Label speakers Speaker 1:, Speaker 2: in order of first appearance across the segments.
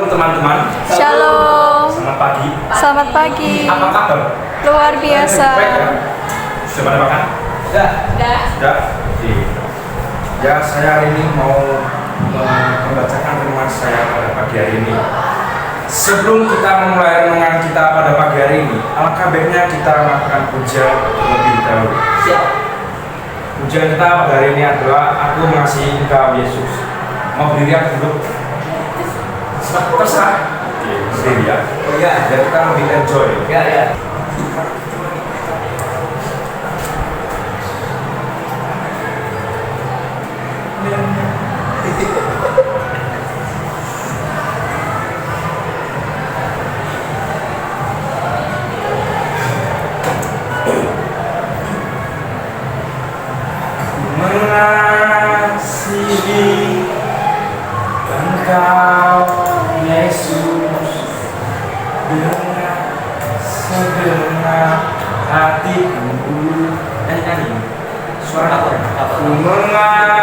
Speaker 1: teman-teman.
Speaker 2: Shalom.
Speaker 1: Selamat pagi.
Speaker 2: Selamat pagi.
Speaker 1: Apa kabar?
Speaker 2: Luar biasa.
Speaker 1: Baik ya? Sudah pada makan?
Speaker 2: Sudah.
Speaker 1: Sudah. Oke. Ya, saya hari ini mau membacakan renungan saya pada pagi hari ini. Sebelum kita memulai renungan kita pada pagi hari ini, alangkah baiknya kita melakukan pujian terlebih dahulu. Pujian kita pada hari ini adalah Aku Mengasihi Engkau Yesus. Mau berdiri atau duduk? Terserah. Oke, berdiri ya. Oh ya, biar kita lebih enjoy. Ya. Mengasihi Engkau Yesus dengan segenap hatiku. Nyanyi suara apa? Aku mengasihi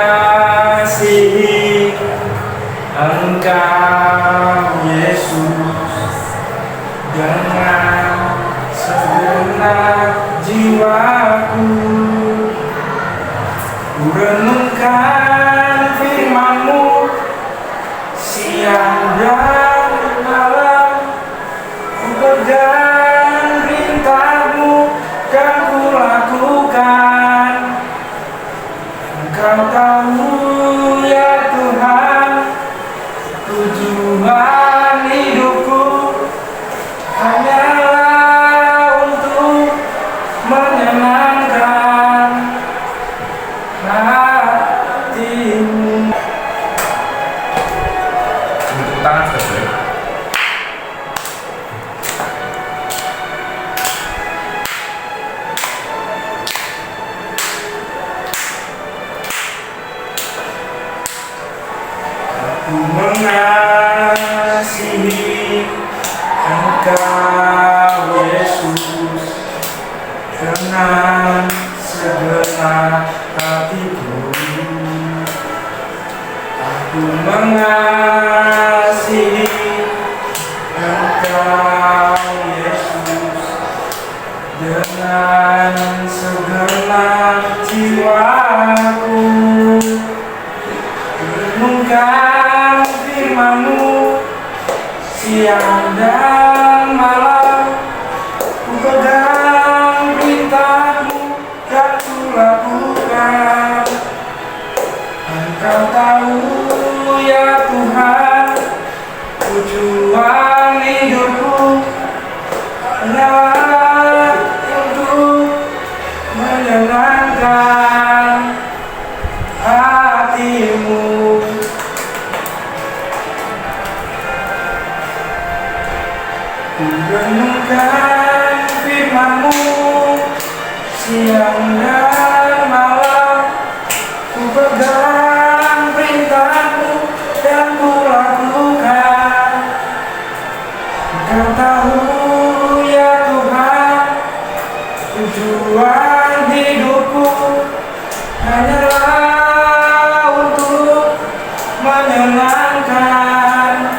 Speaker 1: Engkau Yesus dengan segenap jiwaku. Ku renungkan firman-Mu siang dan malam, ku pegang perintah-Mu kan ku lakukan. Engkau tahu ya Tuhan, tujuan hidupku hanyalah untuk menyenangkan hatimu. Tepuk tangan sekali. Aku mengasihi Engkau Yesus dengan segenap hatiku. Aku mengasihi Engkau Yesus dengan segenap jiwaku. Renungkan firman-Mu siang dan malam, ku pegang perintah-Mu dan ku lakukan. Engkau tahu ya Tuhan, tujuan hidupku hanyalah untuk menyenangkan hatimu. Ku renungkan firman-Mu siang dan malam, ku pegang perintah-Mu dan ku lakukan. Engkau tahu ya Tuhan, tujuan hidupku hanyalah untuk menyenangkan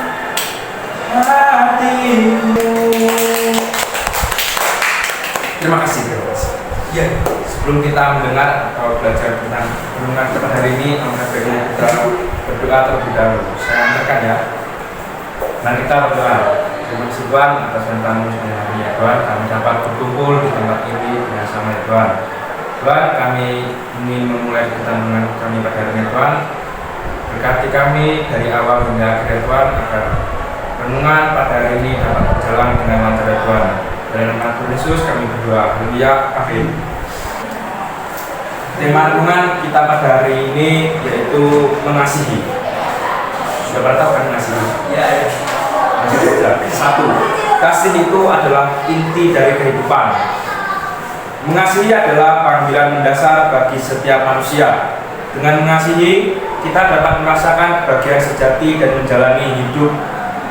Speaker 1: hatimu. Terima kasih. Ya, sebelum kita mendengar atau belajar tentang renungan pada hari ini, alangkah baiknya kita berdoa terlebih dahulu. Saya antarkan ya. Mari kita berdoa. Terima kasih Tuhan atas perintah-Mu sepanjang hari ya Tuhan. Kami dapat berkumpul di tempat ini bersama ya Tuhan. Tuhan, kami ingin memulai renungan kami pada hari ini Tuhan. Berkati kami dari awal hingga akhir Tuhan, agar renungan pada hari ini dapat berjalan dengan lancar ya Tuhan. Dalam nama Tuhan Yesus kami berdoa. Haleluya. Amin. Tema renungan kita pada hari ini yaitu mengasihi. Sudah pada tahu kan mengasihi? Ya. Satu, kasih itu adalah inti dari kehidupan. Mengasihi adalah panggilan mendasar bagi setiap manusia. Dengan mengasihi, kita dapat merasakan kebahagiaan sejati dan menjalani hidup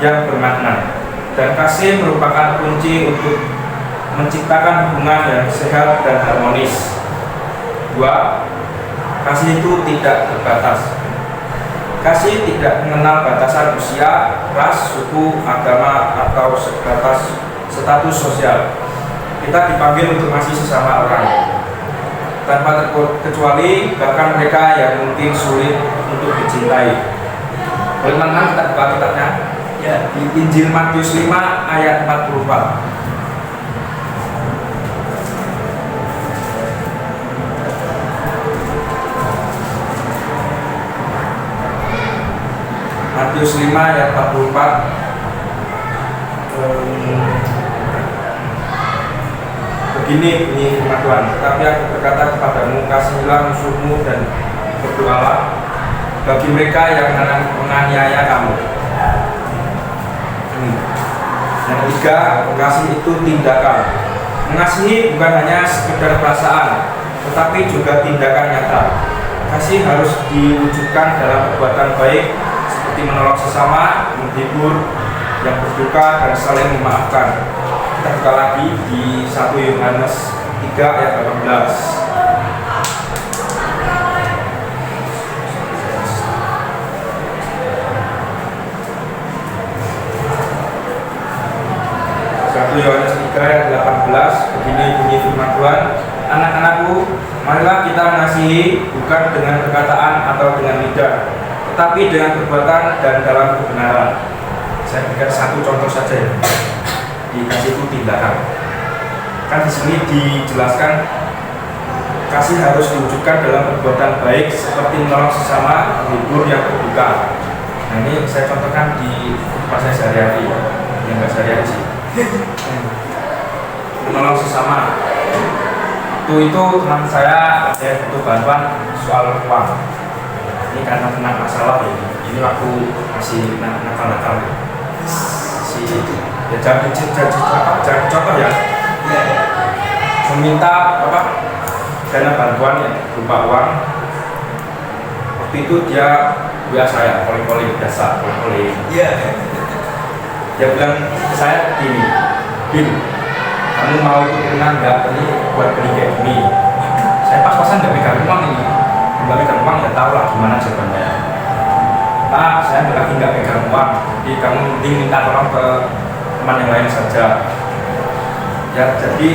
Speaker 1: yang bermakna. Dan kasih merupakan kunci untuk menciptakan hubungan yang sehat dan harmonis. 2. Kasih itu tidak terbatas. Kasih tidak mengenal batasan usia, ras, suku, agama, atau status sosial. Kita dipanggil untuk masih sesama orang tanpa terkecuali, bahkan mereka yang mungkin sulit untuk dicintai. Boleh teman-teman kita buka kitabnya ya, di Injil Matius 5 ayat 44. Matius 5 ayat 44. Begini bunyi firman Tuhan, tetapi aku berkata kepadamu, kasihilah musuhmu dan berdoalah bagi mereka yang menganiaya kamu. Yang ketiga, kasih itu tindakan. Mengasihi bukan hanya sekedar perasaan, tetapi juga tindakan nyata. Kasih harus diwujudkan dalam perbuatan baik, seperti menolong sesama, menghibur yang berduka, dan saling memaafkan. Kita buka lagi di 1 Yohanes 3 ayat 18. 1 Yohanes 3 ayat 18, begini bunyi firman Tuhan, anak-anakku, marilah kita mengasihi bukan dengan perkataan atau dengan lidah, tetapi dengan perbuatan dan dalam kebenaran. Saya berikan satu contoh saja ya. Dikasih itu tindakan. Kan di sini dijelaskan kasih harus diwujudkan dalam perbuatan baik seperti menolong sesama, menghibur yang berduka. Nah ini saya contohkan di kehidupan saya sehari-hari, yang nggak sehari-hari sih. Menolong sesama. Itu teman saya ada butuh bantuan soal uang. Ini karena kena masalah ini. Ini waktu masih nakal-nakal. Ya jangan contoh ya. Meminta dana bantuan ya, berupa uang. Waktu itu dia saya calling biasa calling. Dia bilang ke saya gini, Bin, kamu mau ikut renang nggak? Ini buat beli kayak gini. Saya pas-pasan nggak pegang uang ini, nggak pegang uang ya tahu lah gimana jawabannya. Pak, saya lagi nggak pegang uang, jadi kamu mending minta tolong ke teman yang lain saja. Ya jadi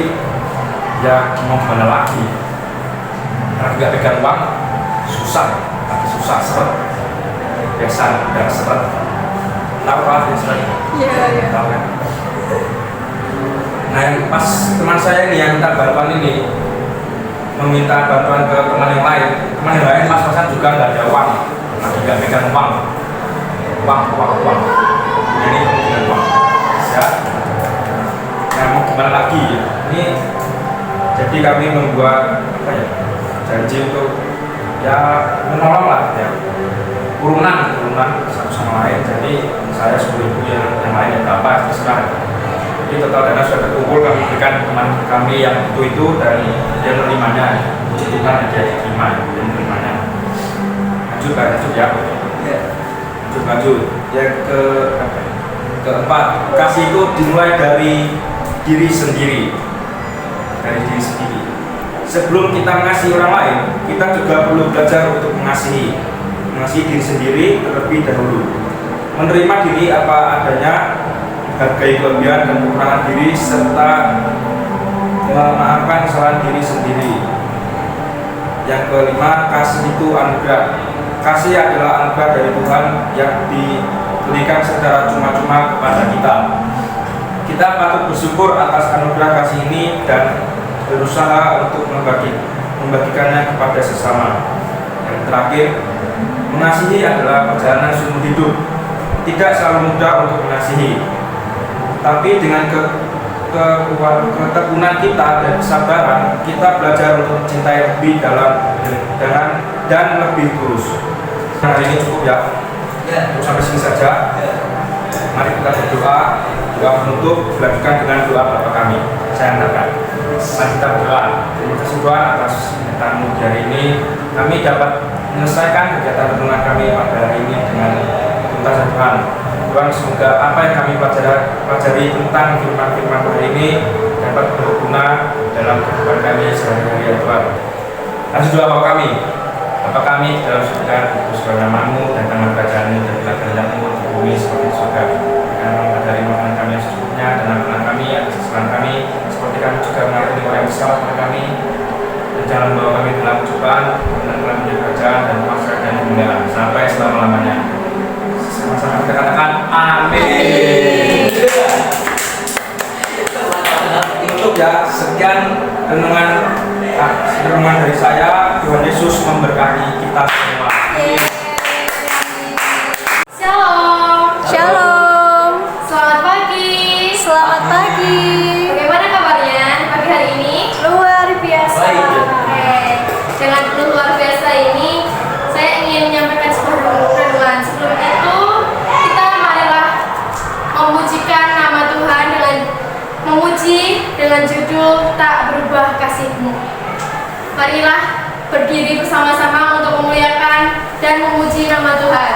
Speaker 1: ya mau gimana lagi? Karena nggak pegang uang susah seret. Biasa udah seret. Tahu apa seret?
Speaker 2: Iya.
Speaker 1: Tahu kan? Nah yang pas teman saya ini yang minta bantuan ini meminta bantuan ke teman yang lain pas-pasan juga nggak ada uang, lagi nggak pegang uang. Ini dengan uang. Ya. Nah mau gimana lagi? Ini jadi kami membuat janji untuk ya menolong lah ya. Urunan satu sama lain. Jadi saya 10.000 yang lain berapa terserah. Jadi total dana sudah terkumpul, kami berikan teman kami yang itu dan dia menerimanya. Puji Tuhan dia diterima, dia menerimanya. Lanjut ya. Lanjut. Yang keempat, kasih itu dimulai dari diri sendiri. Sebelum kita mengasihi orang lain, kita juga perlu belajar untuk mengasihi diri sendiri terlebih dahulu. Menerima diri apa adanya, hargai kelebihan dan kekurangan diri, serta memaafkan kesalahan diri sendiri. Yang kelima, kasih itu anugerah. Kasih adalah anugerah dari Tuhan yang diberikan secara cuma-cuma kepada kita. Kita patut bersyukur atas anugerah kasih ini dan berusaha untuk membagikannya kepada sesama. Yang terakhir, mengasihi adalah perjalanan seumur hidup. Tidak selalu mudah untuk mengasihi, tapi dengan ketekunan kita dan kesabaran, kita belajar untuk mencintai lebih dalam dan lebih tulus. Hari ini cukup ya. Untuk sampai sini saja. Mari kita berdoa. Doa penutup dilanjutkan dengan doa Bapa kami. Saya antarkan. Mari kita berdoa. Terima kasih Tuhan atas tamu hari ini. Kami dapat menyelesaikan kegiatan renungan kami pada hari ini dengan tuntas Tuhan. Tuhan, semoga apa yang kami pelajari tentang firman-firman hari ini dapat berguna dalam kehidupan kami sehari-hari ya Tuhan. Lanjut doa Bapa kami. Bapa kami di dalam surga, dikuduskan namamu, datanglah kerajaanmu, jadilah kehendakmu di bumi seperti di surga. Berikanlah dari makanan kami yang secukupnya, dan ampunlah kami atas kesalahan kami, seperti kami juga mengampuni orang yang bersalah kepada kami. Dan jangan membawa kami dalam cobaan, dan kami menjadi kerajaan dan kuasa dan kemuliaan sampai selama-lamanya. Sama-sama kita katakan amin. Cukup ya, sekian renungan dari saya. Tuhan Yesus memberkati kita semua.
Speaker 3: Shalom.
Speaker 2: Shalom.
Speaker 3: Selamat pagi.
Speaker 2: Selamat pagi.
Speaker 3: Bagaimana kabarnya pagi hari ini?
Speaker 2: Luar biasa.
Speaker 3: Oke. Dengan penuh luar biasa ini, saya ingin menyampaikan sebuah renungan. Sebelum itu, kita marilah memujikan nama Tuhan dengan memuji dengan judul Tak Berubah Kasih-Mu. Marilah berdiri bersama-sama untuk memuliakan dan memuji nama Tuhan.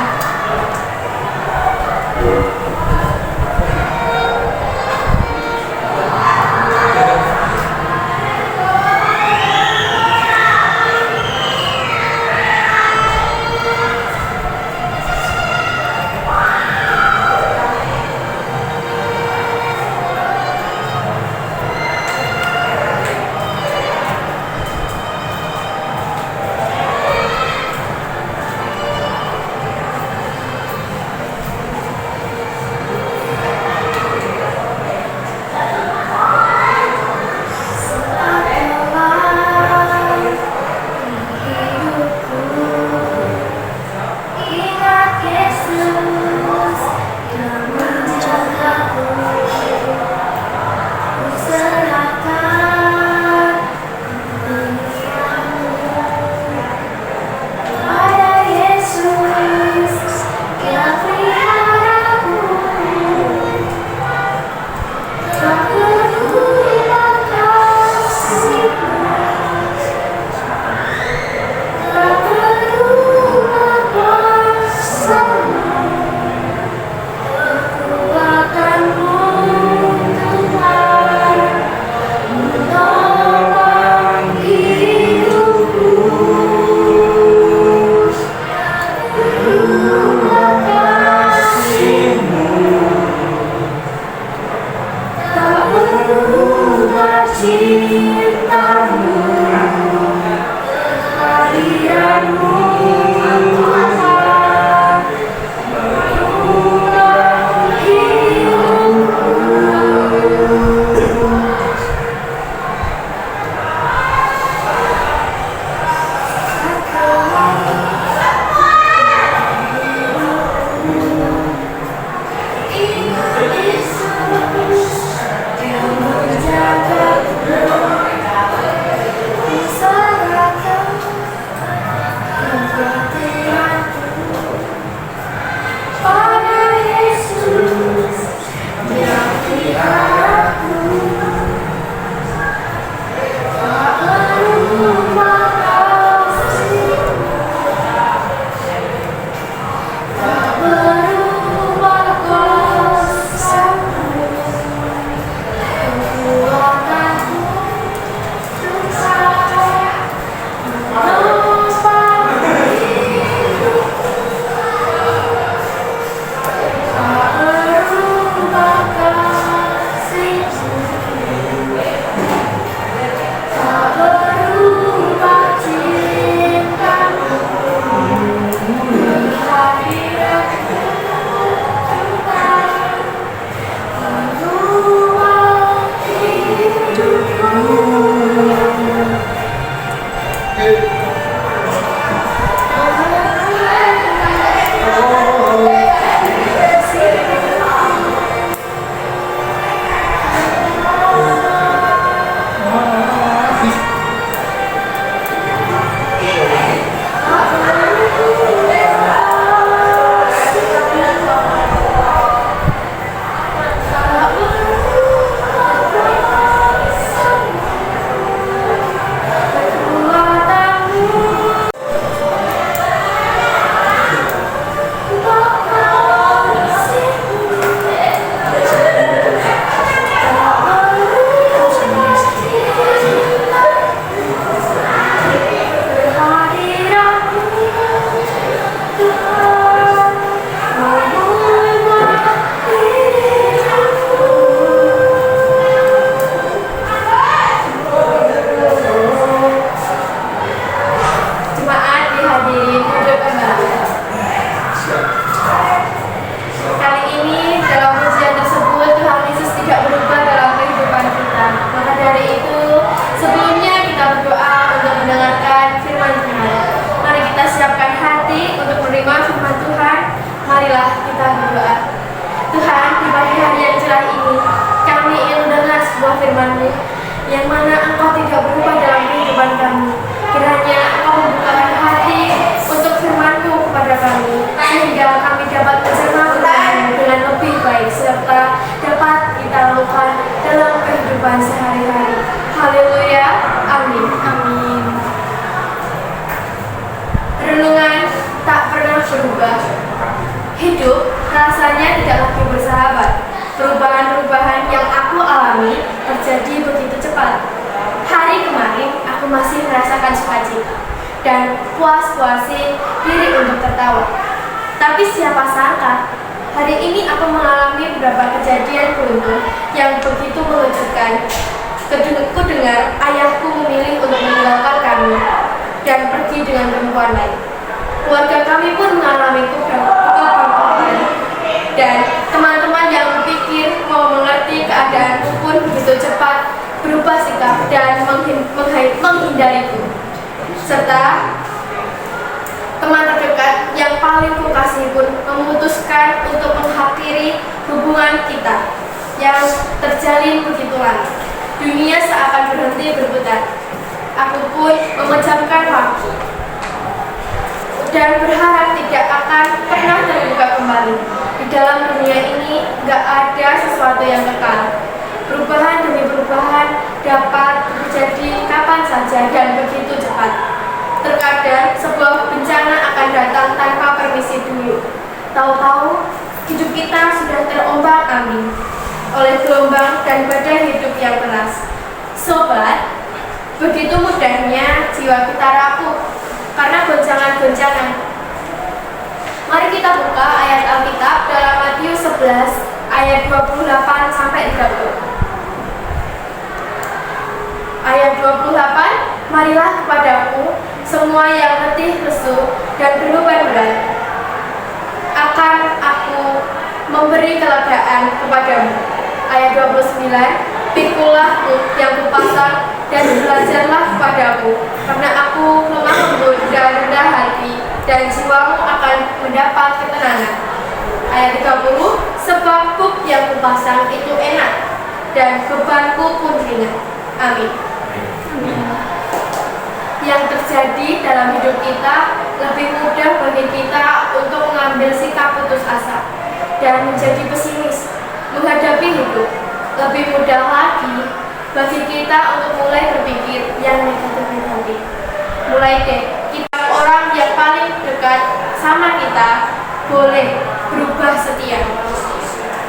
Speaker 3: tentang firman-Mu, yang mana Engkau tidak berubah dalam kehidupan kami. Kiranya Engkau membukakan hati untuk firman-Mu kepada kami, sehingga kami dapat mencerna firman-Mu dengan lebih baik, serta dapat kita lakukan dalam kehidupan sehari-hari. Haleluya, amin.
Speaker 2: Amin.
Speaker 3: Renungan tak pernah berubah. Hidup rasanya tidak lagi bersahabat. Perubahan-perubahan yang aku alami terjadi begitu cepat. Hari kemarin aku masih merasakan sukacita dan puas-puasin diri untuk tertawa. Tapi siapa sangka hari ini aku mengalami beberapa kejadian beruntung yang begitu mengejutkan. Ku dengar ayahku memilih untuk meninggalkan kami dan pergi dengan perempuan lain. Keluarga kami pun mengalami kebangkrutan, dan teman-teman yang berpikir mau mengerti keadaanku pun begitu cepat berubah sikap dan menghindariku. Serta teman terdekat yang paling kukasihi pun memutuskan untuk mengakhiri hubungan kita yang terjalin begitu lama. Dunia seakan berhenti berputar. Aku pun memejamkan waktu dan berharap tidak akan pernah terbuka kembali. Di dalam dunia ini gak ada sesuatu yang kekal. Perubahan demi perubahan dapat terjadi kapan saja dan begitu cepat. Terkadang sebuah bencana akan datang tanpa permisi dulu. Tahu-tahu hidup kita sudah terombang-ambing oleh gelombang dan badai hidup yang keras. Sobat, begitu mudahnya jiwa kita rapuh karena goncangan-goncangan. Mari kita buka ayat Alkitab dalam Matius 11 ayat 28 sampai 30. Ayat 28, marilah kepadaku semua yang letih lesu dan berbeban berat, akan aku memberi kelegaan kepadamu. Ayat 29, pikulah yang kupasang dan belajarlah kepadaku, karena aku lemah lembut dan rendah hati, dan jiwamu akan mendapat ketenangan. Ayat 30, sebab kuk yang kupasang itu enak, dan bebanku pun ringan. Amin. Yang terjadi dalam hidup kita lebih mudah bagi kita untuk mengambil sikap putus asa dan menjadi pesimis menghadapi hidup. Lebih mudah lagi bagi kita untuk mulai berpikir yang negatif. Mulai deh, kita orang yang paling dekat sama kita boleh berubah setia.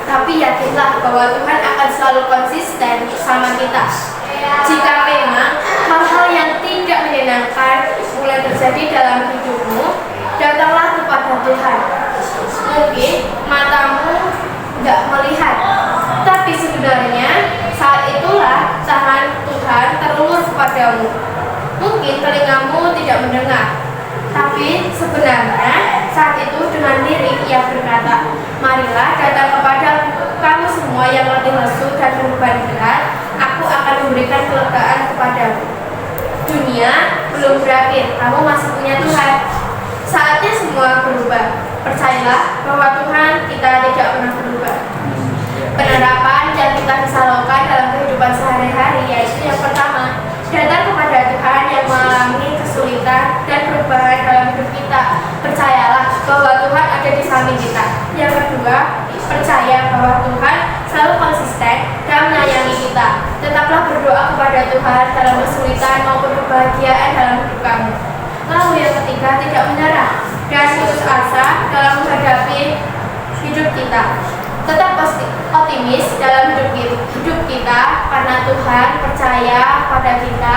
Speaker 3: Tapi yakinlah bahwa Tuhan akan selalu konsisten sama kita. Jika memang hal-hal yang tidak menyenangkan mulai terjadi dalam hidupmu, datanglah kepada Tuhan. Mungkin matamu nggak melihat, tapi sebenarnya saat itulah tangan Tuhan terulur kepadamu. Mungkin telingamu tidak mendengar, tapi sebenarnya saat itu dengan diri ia berkata, marilah datang kepada kamu semua yang letih lesu dan berbeban berat, aku akan memberikan kelegaan kepadamu. Dunia belum berakhir, kamu masih punya Tuhan. Saatnya semua berubah. Percayalah bahwa Tuhan kita tidak pernah berubah. Penerapan yang kita bisa lakukan dalam kehidupan sehari-hari yaitu yang pertama, datang kepada Tuhan yang mengalami kesulitan dan perubahan dalam hidup kita. Percayalah bahwa Tuhan ada di samping kita. Yang kedua, percaya bahwa Tuhan selalu konsisten dan menyayangi kita. Tetaplah berdoa kepada Tuhan dalam kesulitan maupun kebahagiaan dalam hidup kamu. Lalu yang ketiga, tidak menyerah dan putus asa dalam menghadapi hidup kita. Tetap optimis dalam hidup kita karena Tuhan percaya pada kita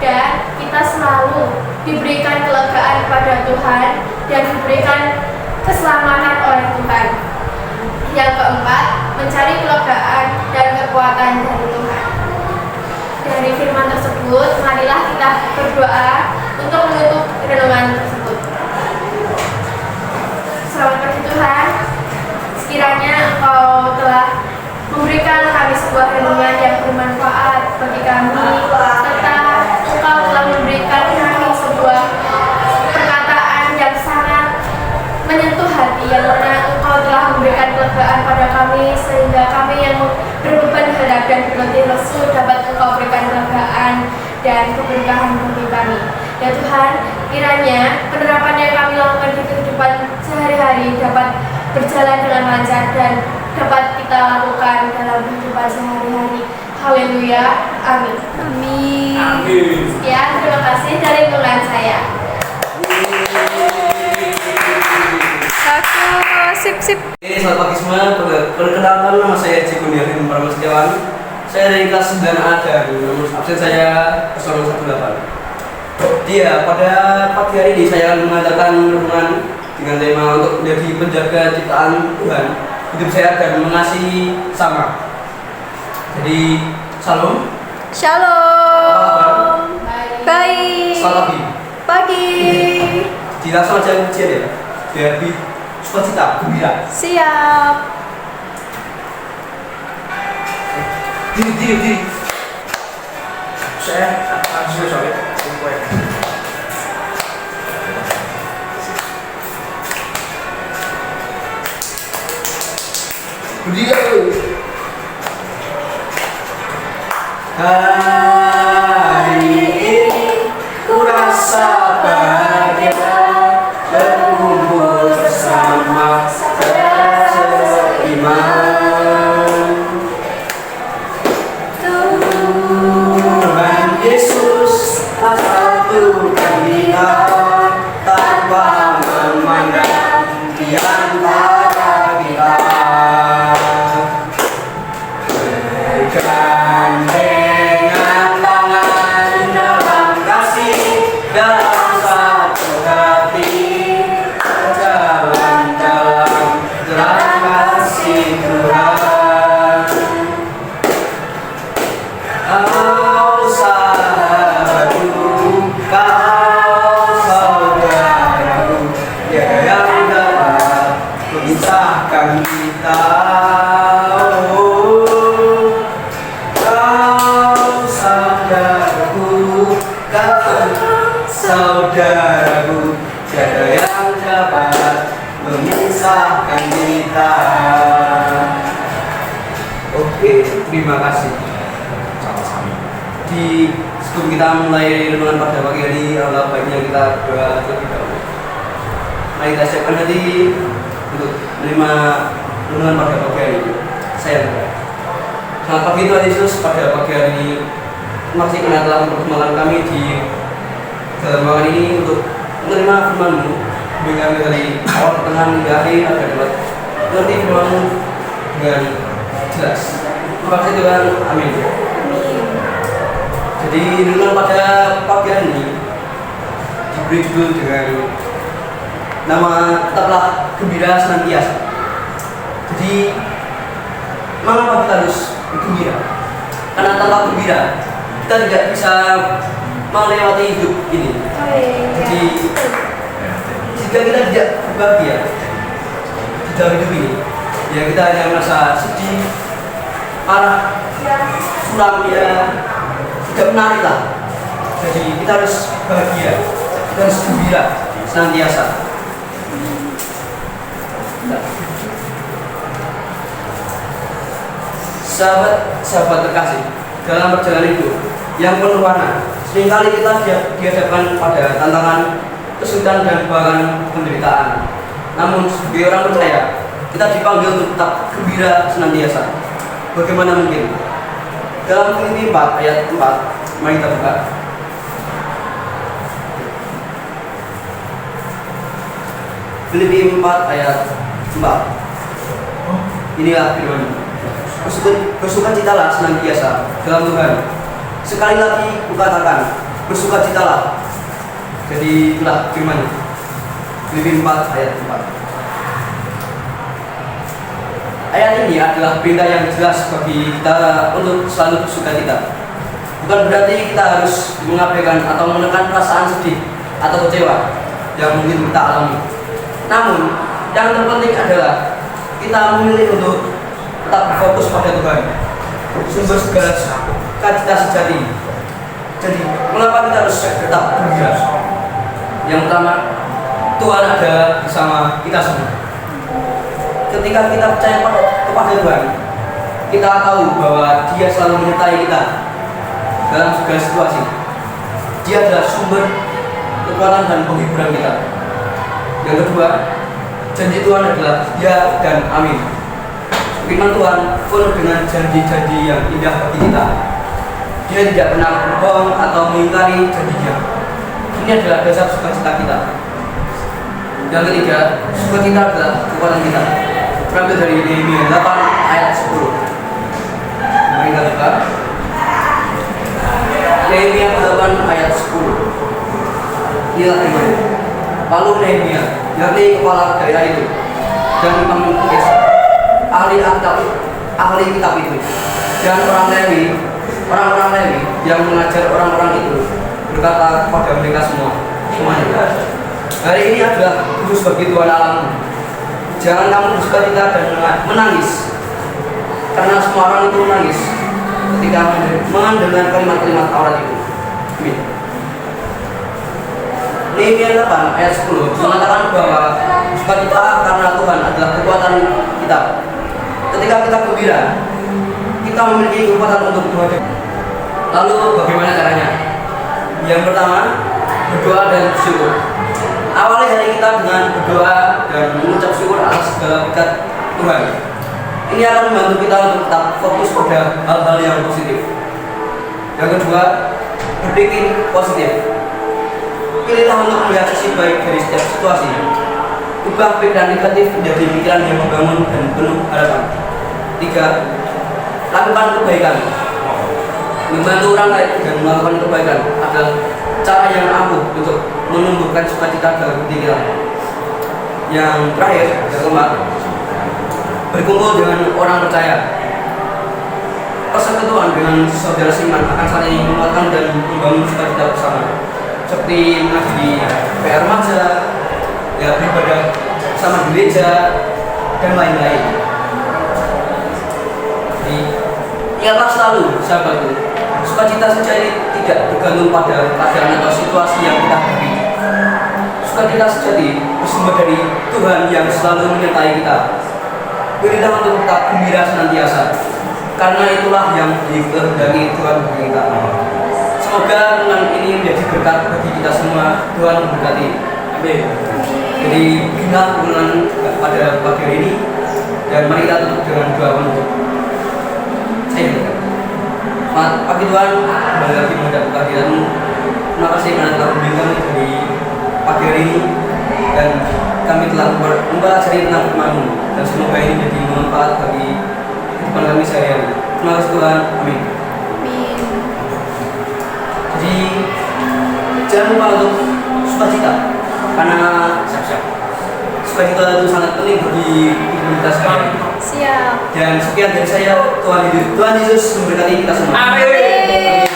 Speaker 3: dan kita selalu diberikan kelegaan kepada Tuhan dan diberikan keselamatan oleh Tuhan. Yang keempat, mencari kelegaan dan kekuatan dari Tuhan. Dari firman tersebut, marilah kita berdoa untuk menutup renungan tersebut. Selamat pagi Tuhan, sekiranya Engkau telah memberikan kami sebuah renungan yang bermanfaat bagi kami, serta Engkau telah memberikan kami sebuah perkataan yang sangat menyentuh hati, yang mana Engkau telah memberikan kelegaan pada kami, sehingga kami yang berbeban berat dan berletih lesu dan keberkahan bagi kami. Ya Tuhan, kiranya penerapan yang kami lakukan di kehidupan sehari-hari dapat berjalan dengan lancar dan dapat kita lakukan dalam kehidupan sehari-hari. Haleluya, amin.
Speaker 2: Amin.
Speaker 3: Sekian, terima kasih dari renungan saya.
Speaker 2: Sip.
Speaker 4: Oke, selamat pagi semua. Perkenalkan, nama saya Cikun Yarin Parama Setiawan. Saya dari kelas 9A dan nomor absen saya 018. Pada pagi hari ini saya akan mengajarkan renungan dengan tema untuk menjadi penjaga ciptaan Tuhan. Hidup saya akan mengasihi sama. Jadi, salam.
Speaker 2: Shalom. Baik.
Speaker 4: Selamat pagi. Langsung aja ujian ya. Biar lebih sukacita, gembira.
Speaker 2: Siap.
Speaker 4: Diri.
Speaker 1: Saya langsung soalnya.
Speaker 4: Hari ini ku rasa bahagia berkumpul bersama saudara seiman. Tuhan Yesus satukan kita tanpa memandang di antara kita. Bergandengan tangan dalam kasih, dalam satu hati, berjalan dalam terang kasih Tuhan. Kau sahabatku, kau saudaraku, dia yang dapat memisahkan kita. Saudaraku, tiada yang dapat memisahkan kita. Oke, terima kasih.
Speaker 1: Sama-sama.
Speaker 4: Sebelum kita mulai renungan pada pagi hari, alangkah baiknya kita berdoa terlebih dahulu. Mari kita siapkan hati untuk menerima renungan pada pagi hari. Saya berdoa. Selamat pagi Tuhan Yesus, pada pagi hari ini masih karena telah mempertemukan kami di dalam ruangan ini untuk menerima firman-Mu dengan dari awal pertengahan hingga akhir agar dapat mengerti firman-Mu dengan jelas. Terima kasih Tuhan, amin. Jadi renungan pada pagi hari ini diberi judul dengan nama Tetaplah Gembira Senantiasa. Jadi mengapa kita harus bergembira? Karena tanpa gembira kita tidak bisa melewati hidup ini. Jadi jika kita tidak berbahagia di dalam hidup ini, ya kita hanya merasa sedih, marah, suram, ya tidak menarik lah. Jadi kita harus bahagia, kita harus gembira senantiasa. Sahabat terkasih, dalam perjalanan hidup yang penuh warna, seringkali kita dihadapkan pada tantangan, kesulitan dan bahkan penderitaan. Namun sebagai orang percaya, kita dipanggil untuk tetap gembira senantiasa. Bagaimana mungkin? Dalam Filipi 4 ayat 4, mari kita buka. Filipi 4 ayat 4. Inilah firman. Bersukacitalah senantiasa dalam Tuhan. Sekali lagi kukatakan, bersukacitalah. Jadi itulah firman. Filipi 4 ayat 4. Ayat ini adalah perintah yang jelas bagi kita untuk selalu bersukacita. Bukan berarti kita harus mengabaikan atau menekan perasaan sedih atau kecewa yang mungkin kita alami. Namun, yang terpenting adalah kita memilih untuk tetap fokus pada Tuhan, sumber segala sukacita sejati. Jadi, mengapa kita harus tetap gembira? Yang pertama, Tuhan ada bersama kita semua. Ketika kita percaya kepada Tuhan, kita tahu bahwa Dia selalu menyertai kita dalam segala situasi. Dia adalah sumber kekuatan dan penghiburan kita. Yang kedua, janji Tuhan adalah ya dan amin. Firman Tuhan penuh dengan janji-janji yang indah bagi kita. Dia tidak pernah berbohong atau mengingkari janjinya. Ini adalah dasar sukacita kita. Yang ketiga, sukacita adalah kekuatan kita. Terambil dari Nehemia 8 ayat 10. Mari kita buka. Nehemia 8 ayat 10. Inilah firman. Lalu Nehemia, yakni kepala daerah itu, dan imam Esra, ahli kitab itu, dan orang-orang Lewi yang mengajar orang-orang itu berkata kepada mereka semuanya, hari ini adalah kudus bagi Tuhan Allahmu. Jangan kamu bersukacita dan menangis, karena semua orang itu menangis ketika mendengar kalimat-kalimat Taurat itu. Amin. Nehemia 8 ayat 10 mengatakan bahwa sukacita karena Tuhan adalah kekuatan kita. Ketika kita gembira, kita memiliki kekuatan untuk menghadapi. Lalu bagaimana caranya? Yang pertama, berdoa dan bersyukur. Awali hari kita dengan berdoa dan mengucap syukur atas segala berkat Tuhan. Ini akan membantu kita untuk tetap fokus pada hal-hal yang positif. Yang kedua, berpikir positif. Pilihlah untuk melihat sisi baik dari setiap situasi. Ubah pikiran negatif menjadi pikiran yang membangun dan penuh harapan. 3. Lakukan kebaikan. Membantu orang lain dan melakukan kebaikan adalah cara yang ampuh untuk menumbuhkan sukacita dalam hati kita. Yang terakhir, yang keempat, berkumpul dengan orang percaya. Persekutuan dengan saudara seiman akan saling menguatkan dan membangun sukacita bersama. Seperti mengaji PR remaja, ya beribadah sama gereja dan lain-lain. Jadi ingatlah selalu, sahabatku, sukacita sejati tidak bergantung pada keadaan atau situasi yang kita hadapi. Sukacita sejati bersumber dari Tuhan yang selalu menyertai kita. Berilah untuk tetap gembira senantiasa, karena itulah yang dikehendaki Tuhan bagi kita. Semoga renungan ini menjadi berkat bagi kita semua. Tuhan memberkati. Amin. Jadi inilah renungan pada pagi hari ini, dan mari kita tutup dengan doa penutup. Saya berdoa. Selamat pagi Tuhan, kembali lagi menghadap kehadiran-Mu. Terima kasih karena telah membimbing kami di pagi hari ini, dan kami telah mempelajari tentang firman-Mu, dan semoga ini menjadi bermanfaat bagi kehidupan kami sehari-hari. Terima kasih Tuhan. Amin. Jadi jangan lupa untuk sukacita, karena sukacita itu sangat penting bagi hidup kita sekalian.
Speaker 2: Siap.
Speaker 4: Dan sekian dari saya, Tuhan Yesus memberkati kita semua.
Speaker 1: Amin.